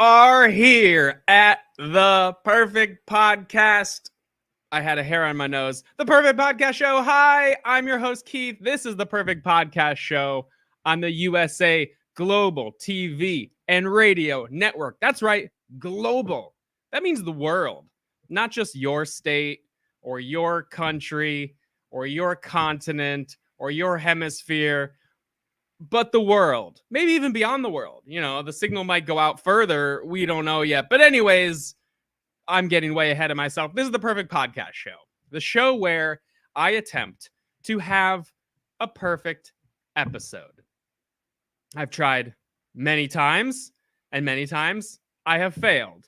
are here at the Perfect Podcast. I had a hair on my nose. The Perfect Podcast Show. Hi, I'm your host, Keith. This is the Perfect Podcast Show on the USA Global TV and Radio Network. That's right, global. That means the world, not just your state or your country or your continent or your hemisphere, but the world, maybe even beyond the world. You know, the signal might go out further. We don't know yet. But anyways, I'm getting way ahead of myself. This is the Perfect Podcast Show, the show where I attempt to have a perfect episode. I've tried many times, and many times I have failed.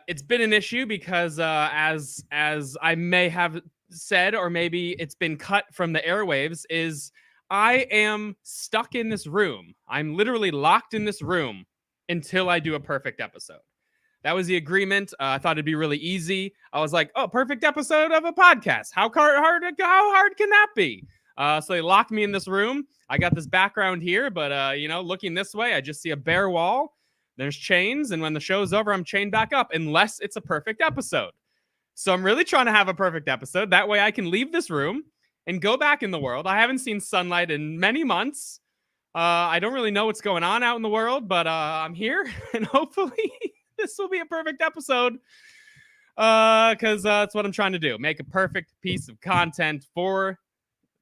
It's been an issue because as I may have said, or maybe it's been cut from the airwaves, is I am stuck in this room. I'm literally locked in this room until I do a perfect episode. That was the agreement. I thought it'd be really easy. I was like, oh, perfect episode of a podcast. How hard can that be? So they locked me in this room. I got this background here, but, looking this way, I just see a bare wall. There's chains, and when the show's over, I'm chained back up, unless it's a perfect episode. So I'm really trying to have a perfect episode. That way I can leave this room and go back in the world. I haven't seen sunlight in many months. I don't really know what's going on out in the world, but I'm here, and hopefully this will be a perfect episode, because that's what I'm trying to do. Make a perfect piece of content for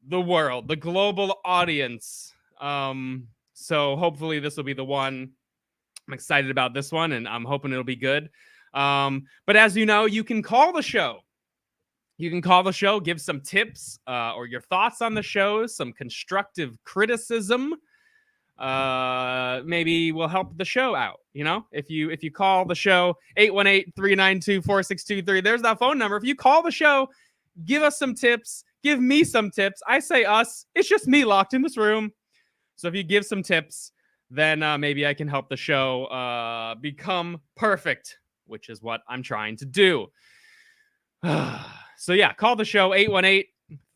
the world, the global audience. So hopefully this will be the one. I'm excited about this one, and I'm hoping it'll be good. But as you know, you can call the show. You can call the show, give some tips or your thoughts on the show, some constructive criticism. Maybe will help the show out. You know, if you call the show 818-392-4623, there's that phone number. If you call the show, give us some tips, give me some tips. I say us, it's just me locked in this room. So if you give some tips, then maybe I can help the show become perfect, which is what I'm trying to do. So yeah, call the show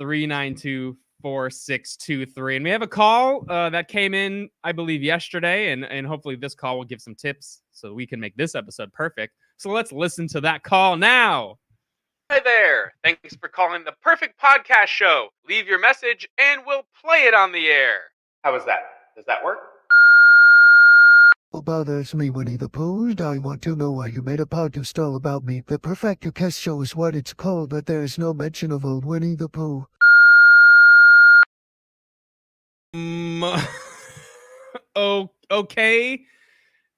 818-392-4623. And we have a call that came in, I believe, yesterday. And hopefully this call will give some tips so we can make this episode perfect. So let's listen to that call now. Hi there. Thanks for calling the Perfect Podcast Show. Leave your message and we'll play it on the air. How was that? Does that work? What bothers me, Winnie the Pooh? I want to know why you made a podcast all about me. The Perfect Cast Show is what it's called, but there is no mention of old Winnie the Pooh. Okay.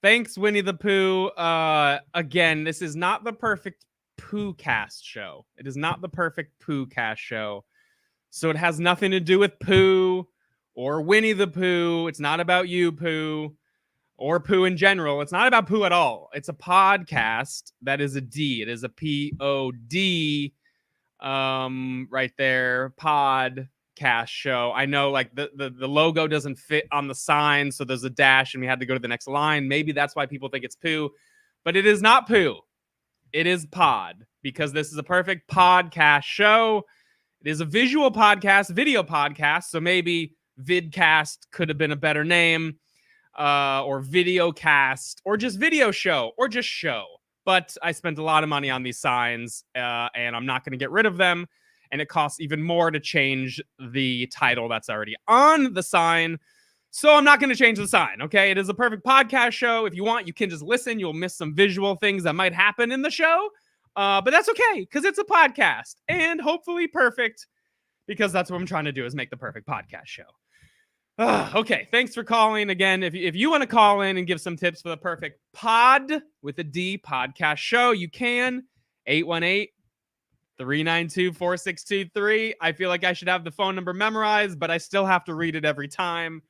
Thanks, Winnie the Pooh. Again, this is not the Perfect Pooh Cast Show. It is not the Perfect Pooh Cast Show. So it has nothing to do with Pooh or Winnie the Pooh. It's not about you, Pooh. Or Pooh in general. It's not about Pooh at all. It's a podcast that is a D. It is a P-O-D right there. Podcast show. I know like the logo doesn't fit on the sign, so there's a dash and we had to go to the next line. Maybe that's why people think it's Pooh, but it is not Pooh. It is pod, because this is a perfect podcast show. It is a visual podcast, video podcast, so maybe vidcast could have been a better name. Or video cast, or just video show, or just show. But I spent a lot of money on these signs, and I'm not going to get rid of them. And it costs even more to change the title that's already on the sign. So I'm not going to change the sign, okay? It is a perfect podcast show. If you want, you can just listen. You'll miss some visual things that might happen in the show. But that's okay, because it's a podcast. And hopefully perfect, because that's what I'm trying to do, is make the perfect podcast show. Okay, thanks for calling again. If you want to call in and give some tips for the perfect pod with a D podcast show, you can. 818-392-4623. I feel like I should have the phone number memorized, but I still have to read it every time.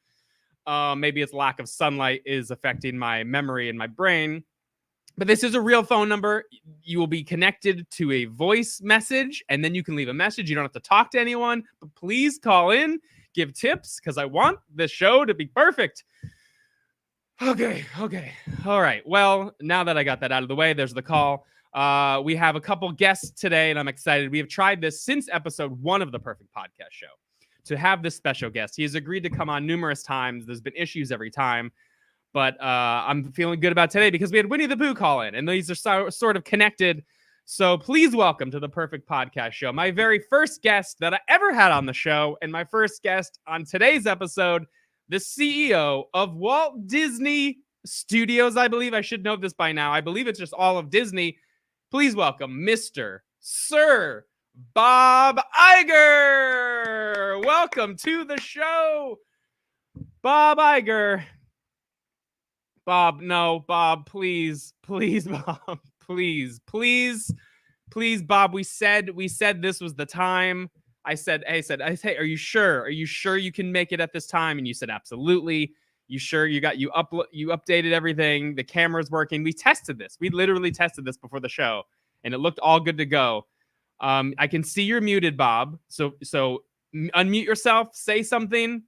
Maybe it's lack of sunlight is affecting my memory and my brain. But this is a real phone number. You will be connected to a voice message, and then you can leave a message. You don't have to talk to anyone, but please call in. Give tips, because I want this show to be perfect. Okay. All right. Well, now that I got that out of the way, there's the call. We have a couple guests today, and I'm excited. We have tried this since episode 1 of the Perfect Podcast Show to have this special guest. He has agreed to come on numerous times. There's been issues every time. But I'm feeling good about today because we had Winnie the Pooh call in, and these are sort of connected. So please welcome to the Perfect Podcast Show my very first guest that I ever had on the show, and my first guest on today's episode, the CEO of Walt Disney Studios, I believe. I should know this by now. I believe it's just all of Disney. Please welcome Mr. Sir Bob Iger. Welcome to the show, Bob Iger. Bob, no, Bob, please, Bob, please, Bob. We said this was the time. I said, hey, are you sure? Are you sure you can make it at this time? And you said, absolutely. You sure? You updated everything. The camera's working. We tested this. We literally tested this before the show, and it looked all good to go. I can see you're muted, Bob. So unmute yourself, say something.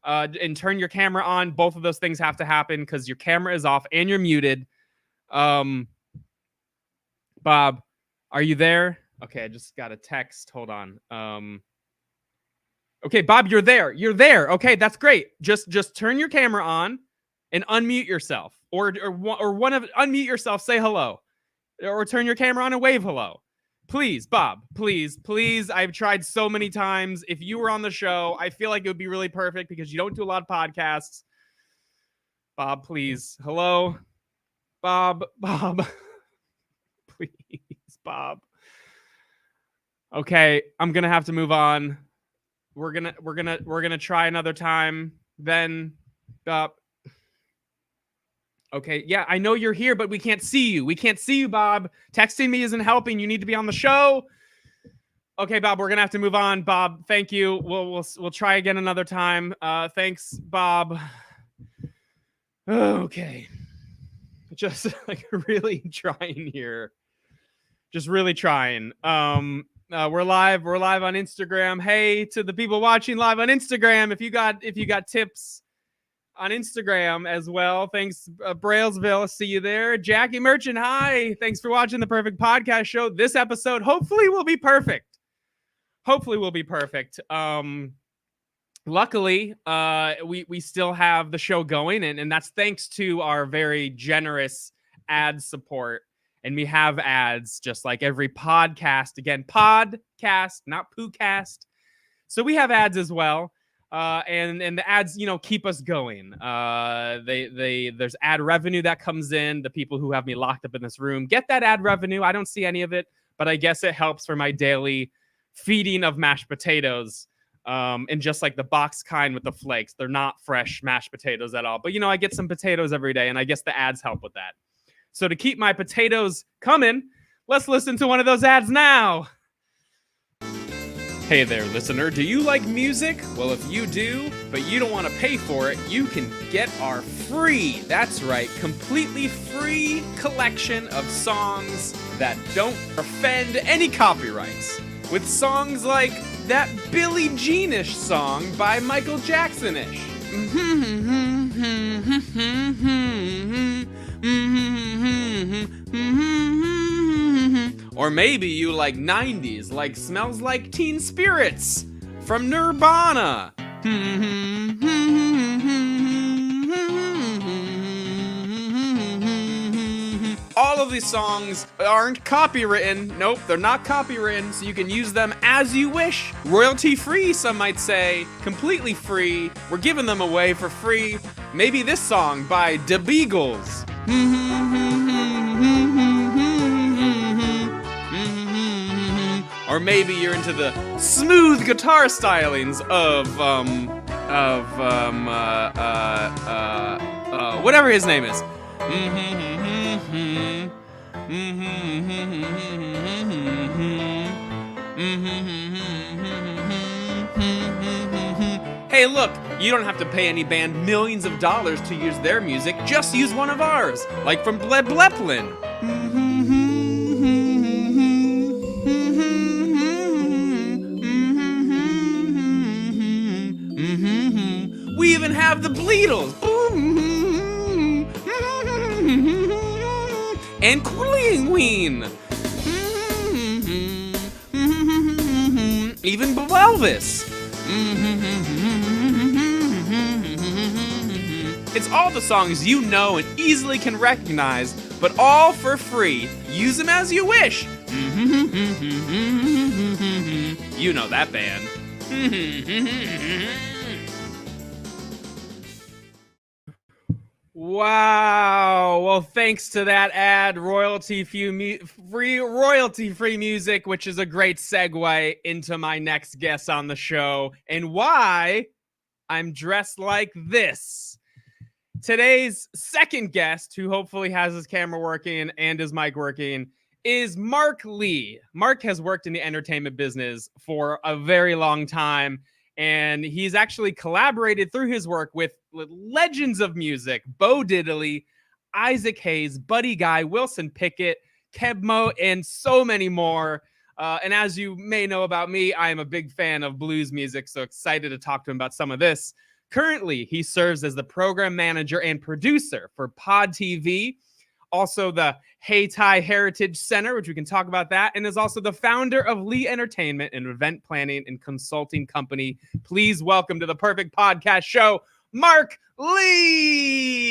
And turn your camera on. Both of those things have to happen because your camera is off and you're muted. Bob, are you there? Okay, I just got a text. Hold on. Okay, Bob, you're there. You're there. Okay, that's great. Just turn your camera on and unmute yourself, or unmute yourself. Say hello, or turn your camera on and wave hello. Please, Bob, please. I've tried so many times. If you were on the show, I feel like it would be really perfect because you don't do a lot of podcasts. Bob, please. Hello? Bob. Please, Bob. Okay, I'm going to have to move on. We're going to try another time then. Okay, yeah, I know you're here, but we can't see you. We can't see you, Bob. Texting me isn't helping. You need to be on the show. Okay, Bob, we're gonna have to move on. Bob, thank you. We'll try again another time. Thanks, Bob. Okay, just like really trying here. Just really trying. We're live. We're live on Instagram. Hey, to the people watching live on Instagram, if you got tips on Instagram as well. Thanks, Brailsville. See you there. Jackie Merchant, hi. Thanks for watching the Perfect Podcast Show. This episode hopefully will be perfect. Luckily, we still have the show going, and that's thanks to our very generous ad support. And we have ads just like every podcast. Again, podcast, not poocast. So we have ads as well. And the ads, keep us going. There's ad revenue that comes in. The people who have me locked up in this room get that ad revenue. I don't see any of it, but I guess it helps for my daily feeding of mashed potatoes. And just like the box kind with the flakes, they're not fresh mashed potatoes at all. But I get some potatoes every day, and I guess the ads help with that. So to keep my potatoes coming, let's listen to one of those ads now. Hey there, listener. Do you like music? Well, if you do, but you don't want to pay for it, you can get our free, that's right, completely free collection of songs that don't offend any copyrights. With songs like that Billie Jean-ish song by Michael Jackson-ish. Or maybe you like 90s, like Smells Like Teen Spirits from Nirvana. All of these songs aren't copywritten. Nope, they're not copywritten, so you can use them as you wish. Royalty free, some might say. Completely free. We're giving them away for free. Maybe this song by The Beagles. Or maybe you're into the smooth guitar stylings of whatever his name is. Hey, look, you don't have to pay any band millions of dollars to use their music. Just use one of ours, like from Led Zeppelin. We even have the Beatles. And Queen. Even Elvis. It's all the songs you know and easily can recognize, but all for free. Use them as you wish. You know that band. Wow. Well, thanks to that ad, royalty-free music, which is a great segue into my next guest on the show and why I'm dressed like this. Today's second guest, who hopefully has his camera working and his mic working, is Mark Lee. Mark has worked in the entertainment business for a very long time, and he's actually collaborated through his work with legends of music, Bo Diddley, Isaac Hayes, Buddy Guy, Wilson Pickett, Kebmo, and so many more. And as you may know about me, I am a big fan of blues music, so excited to talk to him about some of this. Currently, he serves as the program manager and producer for Pod TV, also the Hayti Heritage Center, which we can talk about that, and is also the founder of Lee Entertainment, an event planning and consulting company. Please welcome to the Perfect Podcast Show, Mark Lee.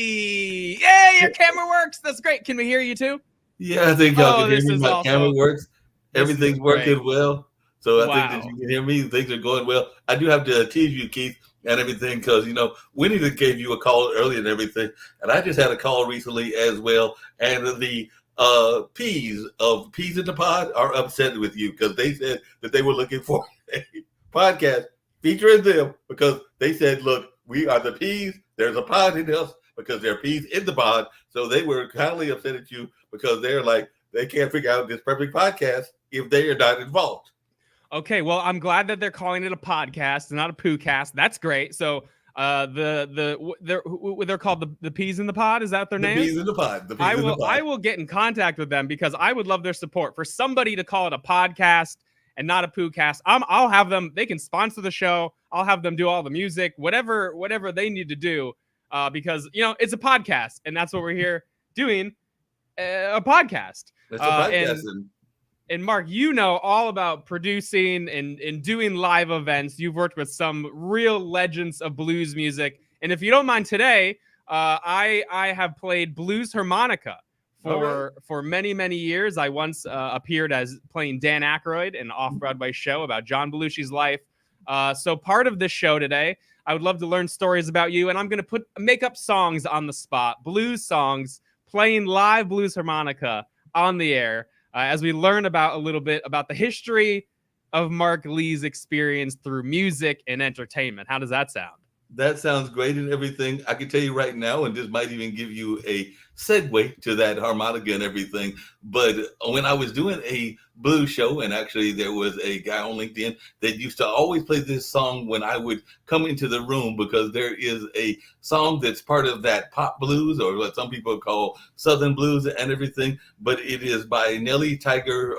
Yay, your camera works. That's great. Can we hear you too? Yeah, I think y'all can hear me. My camera works. Everything's working well. So I think that you can hear me. Things are going well. I do have to tease you, Keith, and everything, because, you know, Winnie gave you a call earlier and everything. And I just had a call recently as well. And the Peas in the Pod are upset with you because they said that they were looking for a podcast featuring them because they said, look, we are the Peas. There's a pod in us because there are peas in the pod. So they were kindly upset at you because they're like, they can't figure out this perfect podcast if they are not involved. Okay, well, I'm glad that they're calling it a podcast and not a poo cast. That's great. So they're called the Peas in the Pod. Is that their name? The Peas in the Pod. I will get in contact with them because I would love their support. For somebody to call it a podcast and not a poo cast, I'll have them. They can sponsor the show. I'll have them do all the music, whatever they need to do, because, you know, it's a podcast and that's what we're here doing, a podcast. That's a podcast. And Mark, you know all about producing and doing live events. You've worked with some real legends of blues music. And if you don't mind today, I have played blues harmonica for many, many years. I once appeared as playing Dan Aykroyd in an off-Broadway show about John Belushi's life. So part of this show today, I would love to learn stories about you. And I'm going to make up songs on the spot, blues songs, playing live blues harmonica on the air. As we learn about a little bit about the history of Mark Lee's experience through music and entertainment. How does that sound? That sounds great and everything. I can tell you right now, and this might even give you a segue to that harmonica and everything. But when I was doing a blues show, and actually there was a guy on LinkedIn that used to always play this song when I would come into the room, because there is a song that's part of that pop blues, or what some people call Southern blues and everything. But it is by Nellie Tiger,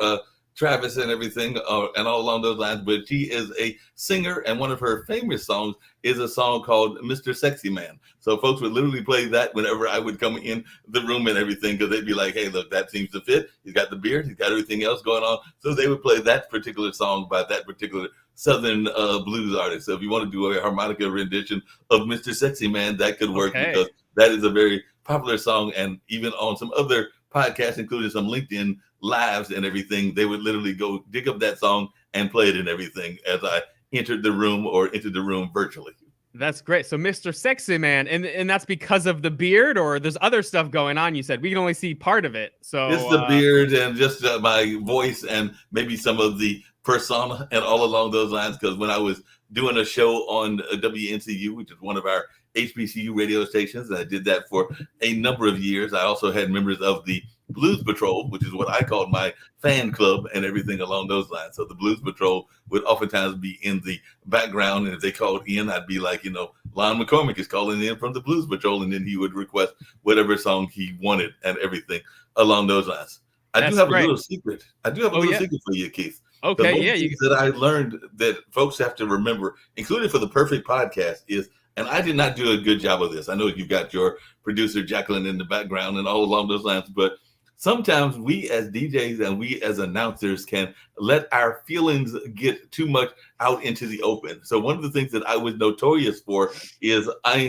Travis and everything, and all along those lines. But she is a singer, and one of her famous songs is a song called Mr. Sexy Man. So folks would literally play that whenever I would come in the room and everything, because they'd be like, hey, look, that seems to fit. He's got the beard. He's got everything else going on. So they would play that particular song by that particular Southern blues artist. So if you want to do a harmonica rendition of Mr. Sexy Man, that could work, because that is a very popular song. And even on some other podcasts, including some LinkedIn lives and everything, they would literally go dig up that song and play it and everything as I entered the room virtually. That's great. So Mr. Sexy Man, and that's because of the beard, or there's other stuff going on? You said we can only see part of it. So it's the beard and just my voice and maybe some of the persona and all along those lines. Because when I was doing a show on WNCU, which is one of our HBCU radio stations, and I did that for a number of years. I also had members of the Blues Patrol, which is what I called my fan club and everything along those lines. So the Blues Patrol would oftentimes be in the background, and if they called in, I'd be like, you know, Lon McCormick is calling in from the Blues Patrol, and then he would request whatever song he wanted and everything along those lines. I do have a little secret. I do have a little secret for you, Keith. Okay, that I learned that folks have to remember, including for the Perfect Podcast, is, and I did not do a good job of this. I know you've got your producer Jacqueline in the background and all along those lines, but sometimes we as DJs and we as announcers can let our feelings get too much out into the open. So one of the things that I was notorious for is I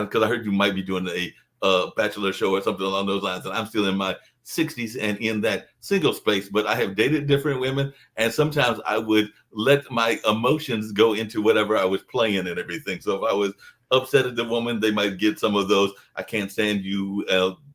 because I heard you might be doing a bachelor show or something along those lines, and I'm still in my 60s and in that single space, but I have dated different women, and sometimes I would let my emotions go into whatever I was playing and everything. So if I was upset at the woman, they might get some of those "I can't stand you,"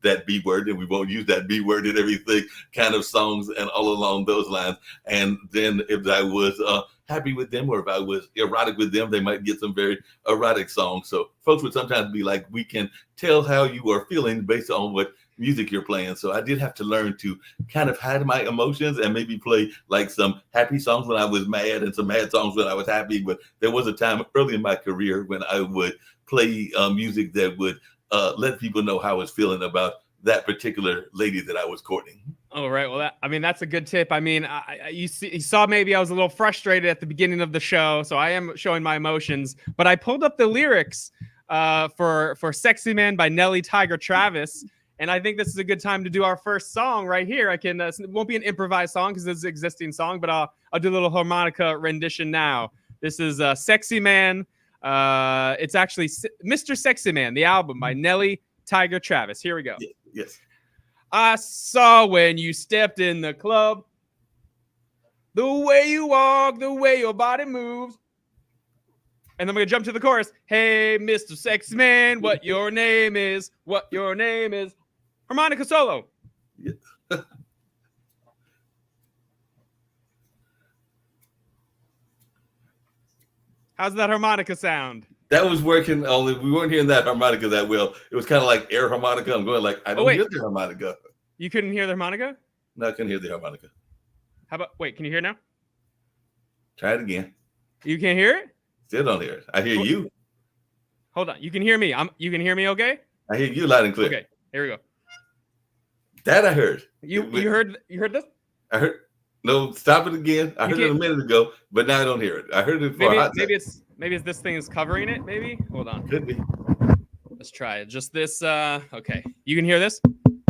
that B word, and we won't use that B word and everything kind of songs, and all along those lines. And then if I was happy with them, or if I was erotic with them, they might get some very erotic songs. So folks would sometimes be like, "We can tell how you are feeling based on what music you're playing." So I did have to learn to kind of hide my emotions and maybe play like some happy songs when I was mad and some mad songs when I was happy. But there was a time early in my career when I would play music that would let people know how I was feeling about that particular lady that I was courting. Oh, right. Well, that's a good tip. I mean, you saw maybe I was a little frustrated at the beginning of the show, so I am showing my emotions. But I pulled up the lyrics for "Sexy Man" by Nelly Tiger Travis, and I think this is a good time to do our first song right here. I can it won't be an improvised song because it's an existing song, but I'll do a little harmonica rendition now. This is "Sexy Man." It's actually Mr. Sexy Man, the album by Nelly Tiger Travis. Here we go. Yes. I saw when you stepped in the club, the way you walk, the way your body moves. And then we're going to jump to the chorus. Hey, Mr. Sexy Man, what your name is, what your name is. Harmonica solo. Yes. How's that harmonica sound? That was working, only we weren't hearing that harmonica that well. It was kind of like air harmonica. I'm going like, I don't hear the harmonica. You couldn't hear the harmonica? No, I couldn't hear the harmonica. How about, wait, can you hear now? Try it again. You can't hear it? Still don't hear it. I hear you. Hold on. You can hear me. You can hear me okay? I hear you loud and clear. Okay, here we go. That I heard. You heard this? I heard. No, stop it again. I heard it a minute ago, but now I don't hear it. I heard it for a hot maybe it's this thing is covering it. Maybe. Hold on. Could be. Let's try it. Just this. Okay. You can hear this?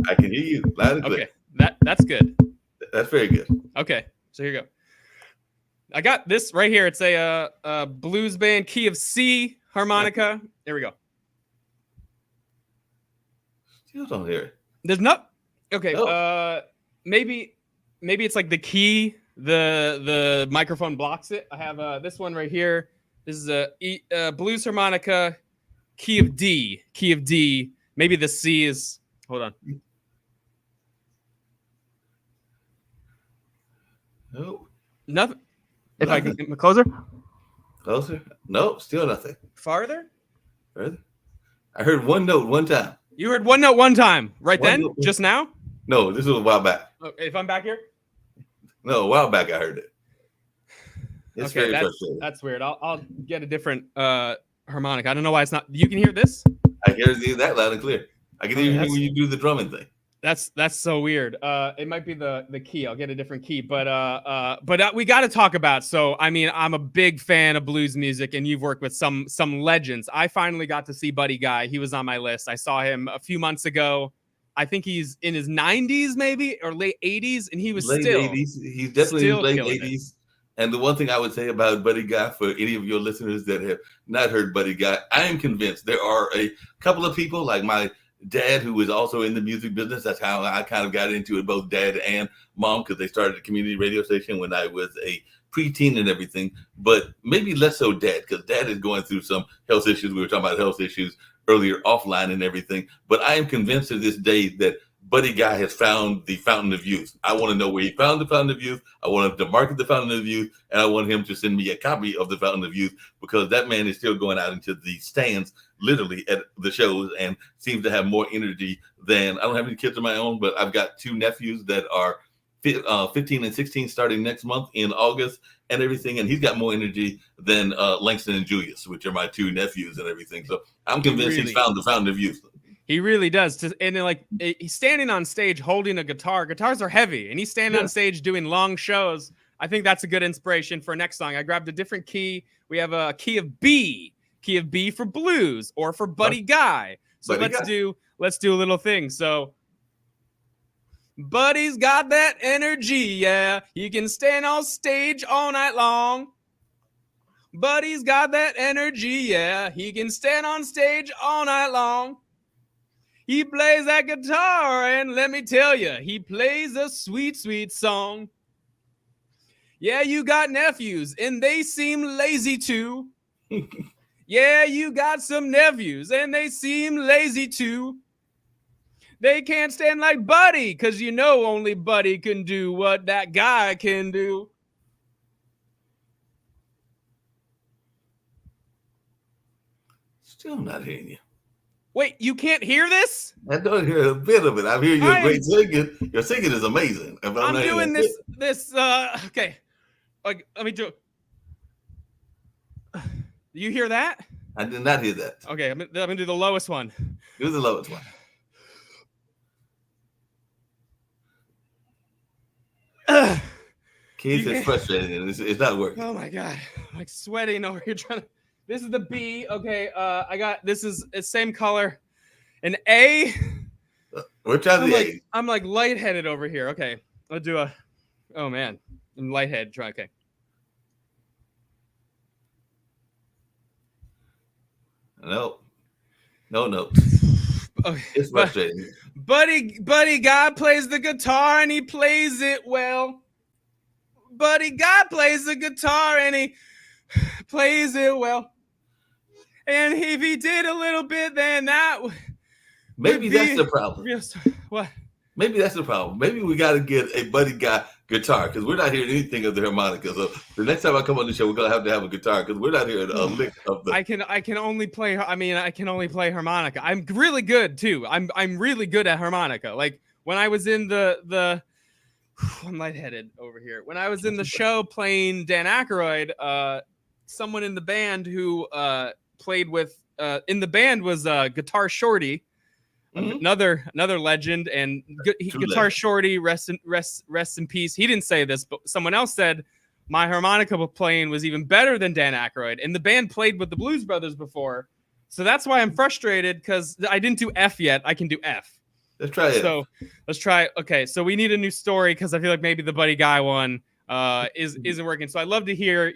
I can hear you loud and clear. Okay. That's good. That's very good. Okay. So here you go. I got this right here. It's a blues band key of C harmonica. There we go. Still don't hear it. There's no. Okay. No. Maybe it's like the key. The microphone blocks it. I have this one right here. This is a blues harmonica, key of D. Key of D. Maybe the C is. Hold on. No. Nothing. If I can get closer. Closer? No, still nothing. Farther. Further? I heard one note one time. You heard one note one time. Right One then? note. Just now? No, this was a while back. Okay, if I'm back here? No, a while back I heard it. It's Okay, very frustrating. that's weird. I'll get a different harmonic. I don't know why it's not. You can hear this? I hear that loud and clear. I can even hear when you do the drumming thing. That's so weird. It might be the key. I'll get a different key, but we got to talk about. So I mean, I'm a big fan of blues music, and you've worked with some legends. I finally got to see Buddy Guy. He was on my list. I saw him a few months ago. I think he's in his 90s, maybe, or late 80s, and he was late still 80s. He's definitely in his late 80s. And the one thing I would say about Buddy Guy, for any of your listeners that have not heard Buddy Guy, I am convinced there are a couple of people like my dad, who was also in the music business. That's how I kind of got into it, both dad and mom, because they started a community radio station when I was a preteen and everything. But maybe less so dad, because dad is going through some health issues. We were talking about health issues earlier offline and everything. But I am convinced to this day that Buddy Guy has found the fountain of youth. I want to know where he found the fountain of youth. I want him to market the fountain of youth, and I want him to send me a copy of the fountain of youth, because that man is still going out into the stands, literally at the shows, and seems to have more energy than, I don't have any kids of my own, but I've got two nephews that are 15 and 16 starting next month in August and everything. And he's got more energy than Langston and Julius, which are my two nephews and everything. So I'm convinced he's found the fountain of youth. He really does. And then, like, he's standing on stage holding a guitar. Guitars are heavy, and he's standing on stage doing long shows. I think that's a good inspiration for next song. I grabbed a different key. We have a key of B for blues or for Buddy Guy. So let's do a little thing. So Buddy's got that energy, yeah. He can stand on stage all night long. but he's got that energy, yeah. He can stand on stage all night long. He plays that guitar, and let me tell you, he plays a sweet, sweet song. Yeah, you got nephews, and they seem lazy too. Yeah, you got some nephews, and they seem lazy too. They can't stand like Buddy, because you know only Buddy can do what that guy can do. Still not hearing you. Wait, you can't hear this? I don't hear a bit of it. I hear you I am- great singing. Your singing is amazing. But I'm not doing hearing this, okay. Like, let me do. You hear that? I did not hear that. Okay, I'm gonna do the lowest one. Do the lowest one. Keith You is can't- frustrating. It's not working. Oh my god, I'm like sweating over here trying to. This is the B. Okay, I got this is it's same color. An A. We're trying I'm to like, I'm like lightheaded over here. Okay, I'll do a. Oh man, I'm lightheaded. Try okay. No. Okay. It's But- frustrating. Buddy God plays the guitar and he plays it well. Buddy God plays the guitar and he plays it well. And if he did a little bit, then that would Maybe be- that's the problem. yes. What? Maybe that's the problem. Maybe we got to get a Buddy Guy guitar because we're not hearing anything of the harmonica. So the next time I come on the show, we're gonna have to have a guitar because we're not hearing a lick of the. I can only play. I mean, I can only play harmonica. I'm really good too. I'm really good at harmonica. Like when I was in the I'm lightheaded over here. When I was in the show playing Dan Aykroyd, someone in the band who played with in the band was Guitar Shorty, Mhm. another legend, and True Guitar legend. Shorty rest in peace. He didn't say this, but someone else said my harmonica playing was even better than Dan Aykroyd, and the band played with the Blues Brothers before, so that's why I'm frustrated because I didn't do F yet. I can do F. Let's try it. So let's try. Okay, so we need a new story because I feel like maybe the Buddy Guy one isn't working. So I'd love to hear,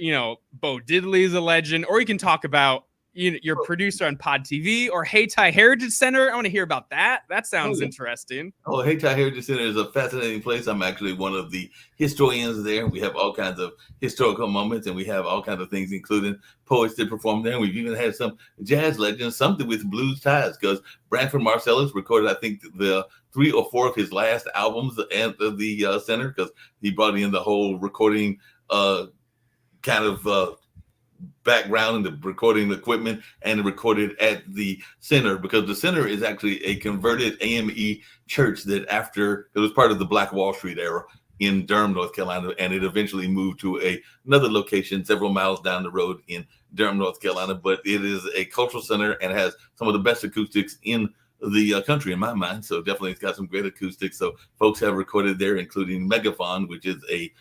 Bo Diddley's a legend, or you can talk about your producer on Pod TV or Hayti Heritage Center. I want to hear about that. That sounds yeah. interesting. Oh, Hayti Heritage Center is a fascinating place. I'm actually one of the historians there. We have all kinds of historical moments, and we have all kinds of things, including poets that perform there. And we've even had some jazz legends, something with blues ties, because Branford Marsalis recorded, I think, the 3 or 4 of his last albums at the center, because he brought in the whole recording kind of background and the recording equipment and recorded at the center, because the center is actually a converted AME church that after it was part of the Black Wall Street era in Durham, North Carolina, and it eventually moved to another location several miles down the road in Durham, North Carolina. But it is a cultural center and has some of the best acoustics in the country, in my mind. So definitely it's got some great acoustics. So folks have recorded there, including Megaphon, which is a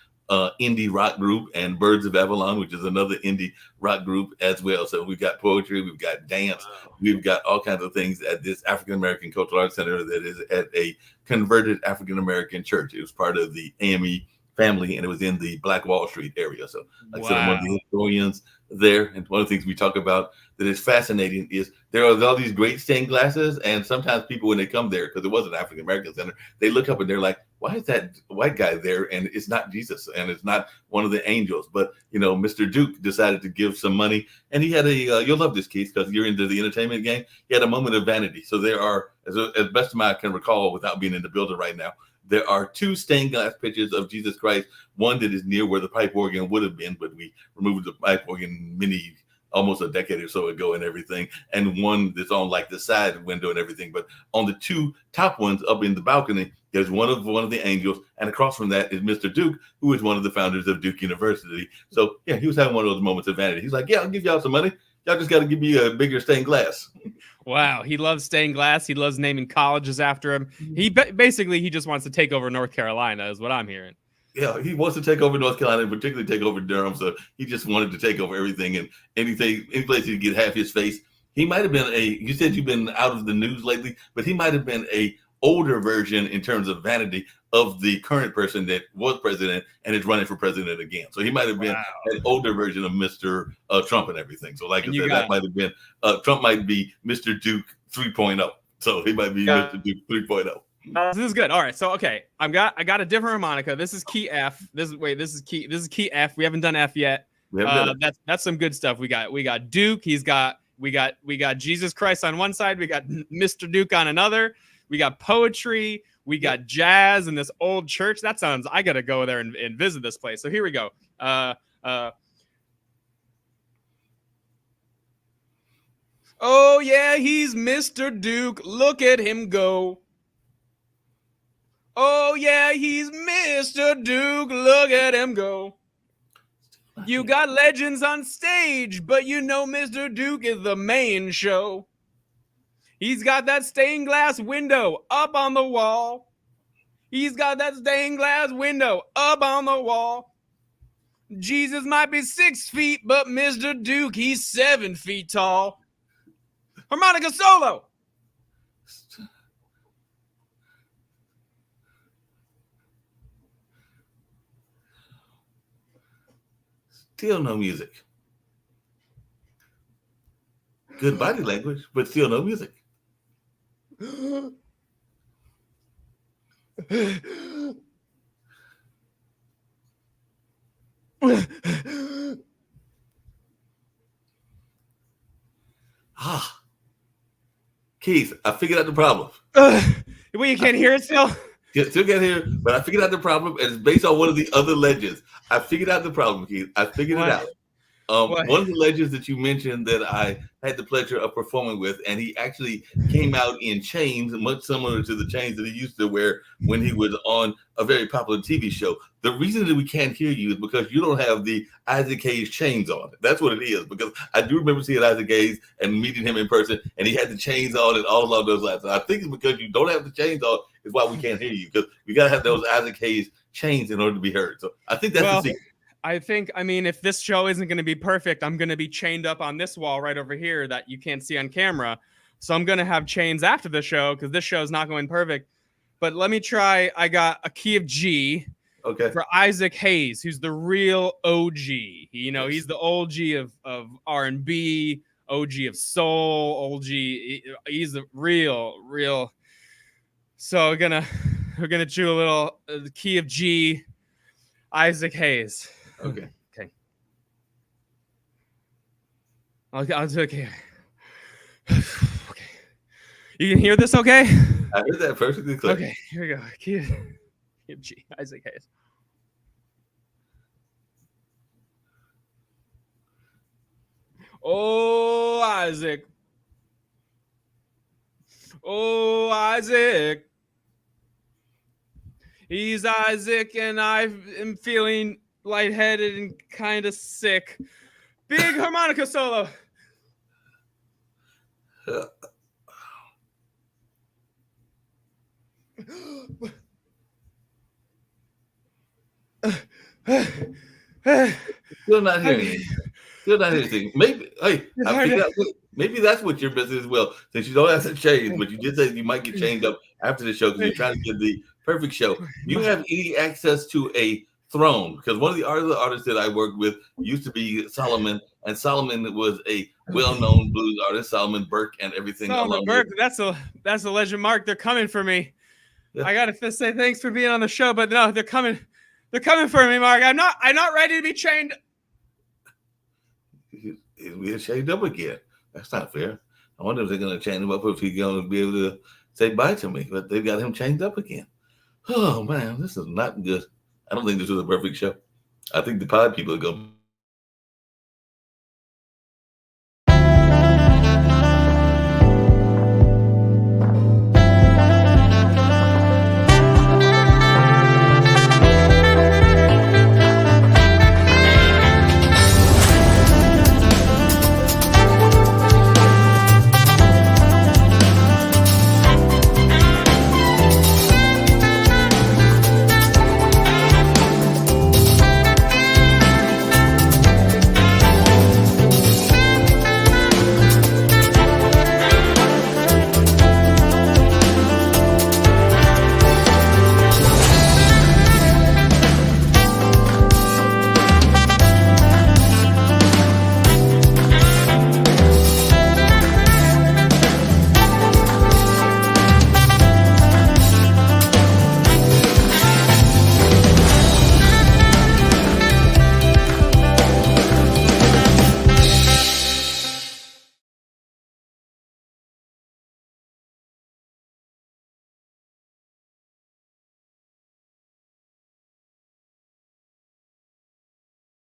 indie rock group, and Birds of Avalon, which is another indie rock group as well. So we've got poetry, we've got dance, we've got all kinds of things at this African American Cultural Arts Center that is at a converted African American church. It was part of the AME family, and it was in the Black Wall Street area. So like I said, I'm one of the historians there, and one of the things we talk about that is fascinating is there are all these great stained glasses, and sometimes people, when they come there, because it was an African American center, they look up and they're like, why is that white guy there? And it's not Jesus, and it's not one of the angels. But Mr. Duke decided to give some money, and he had you'll love this, Keith, because you're into the entertainment game. He had a moment of vanity. So there are, as best I can recall without being in the building right now, there are 2 stained glass pictures of Jesus Christ. One that is near where the pipe organ would have been, but we removed the pipe organ almost a decade or so ago and everything. And one that's on like the side window and everything. But on the 2 top ones up in the balcony, there's one of the angels. And across from that is Mr. Duke, who is one of the founders of Duke University. So yeah, he was having one of those moments of vanity. He's like, yeah, I'll give y'all some money. Y'all just got to give me a bigger stained glass. Wow, he loves stained glass. He loves naming colleges after him. He basically he just wants to take over North Carolina, is what I'm hearing. Yeah, he wants to take over North Carolina, and particularly take over Durham. So he just wanted to take over everything and any place he could get half his face. He might have been you said you've been out of the news lately, but he might have been a older version in terms of vanity of the current person that was president and is running for president again. So he might have been an older version of Mr. Trump and everything. So like I said, that might have been Trump might be Mr. Duke 3.0. So he might be Mr. Duke 3.0. This is good. All right. So okay, I got a different harmonica. This is key F. This is key F. We haven't done F yet. That's some good stuff. We got Duke. We got Jesus Christ on one side. We got Mr. Duke on another. We got poetry. We got jazz in this old church. That sounds. I gotta go there and visit this place. So here we go. Oh yeah, he's Mr. Duke. Look at him go. Oh yeah, he's Mr. Duke. Look at him go. You got legends on stage, but you know Mr. Duke is the main show. He's got that stained glass window up on the wall. He's got that stained glass window up on the wall. Jesus might be 6 feet, but Mr. Duke, he's 7 feet tall. Harmonica solo. Still no music. Good body language, but still no music. Keith, I figured out the problem. Well, you can't hear it still? Still can't hear it, but I figured out the problem, and it's based on one of the other legends. I figured out the problem, Keith. I figured it out. One of the legends that you mentioned that I had the pleasure of performing with, and he actually came out in chains, much similar to the chains that he used to wear when he was on a very popular TV show. The reason that we can't hear you is because you don't have the Isaac Hayes chains on. That's what it is, because I do remember seeing Isaac Hayes and meeting him in person, and he had the chains on and all along those lines. So I think it's because you don't have the chains on is why we can't hear you, because we got to have those Isaac Hayes chains in order to be heard. So I think that's the secret. I mean, if this show isn't going to be perfect, I'm going to be chained up on this wall right over here that you can't see on camera. So I'm going to have chains after the show because this show is not going perfect. But let me try. I got a key of G for Isaac Hayes, who's the real OG. You know, he's the OG of R&B, OG of soul, OG. He's the real. So we're gonna chew a little key of G, Isaac Hayes. Okay. I'll do okay. Okay. You can hear this okay? I heard that perfectly clear. Okay, here we go. Key of G, Isaac Hayes. Oh, Isaac. Oh, Isaac. He's Isaac, and I am feeling lightheaded and kind of sick. Big harmonica solo. Still not hearing anything. Maybe, maybe that's what your business is. Well, since you don't have to change, but you did say you might get changed up after the show because you're trying to get the perfect show. Do you have any access to a throne? Because one of the other artists that I worked with used to be Solomon, and Solomon was a well-known blues artist, Solomon Burke and everything. Solomon Burke, that's a legend, Mark. They're coming for me. Yeah. I gotta say thanks for being on the show, but no, they're coming for me, Mark. I'm not ready to be chained. We're chained up again. That's not fair. I wonder if they're gonna chain him up, or if he's gonna be able to say bye to me. But they've got him chained up again. Oh man, this is not good. I don't think this was a perfect show. I think the pod people are going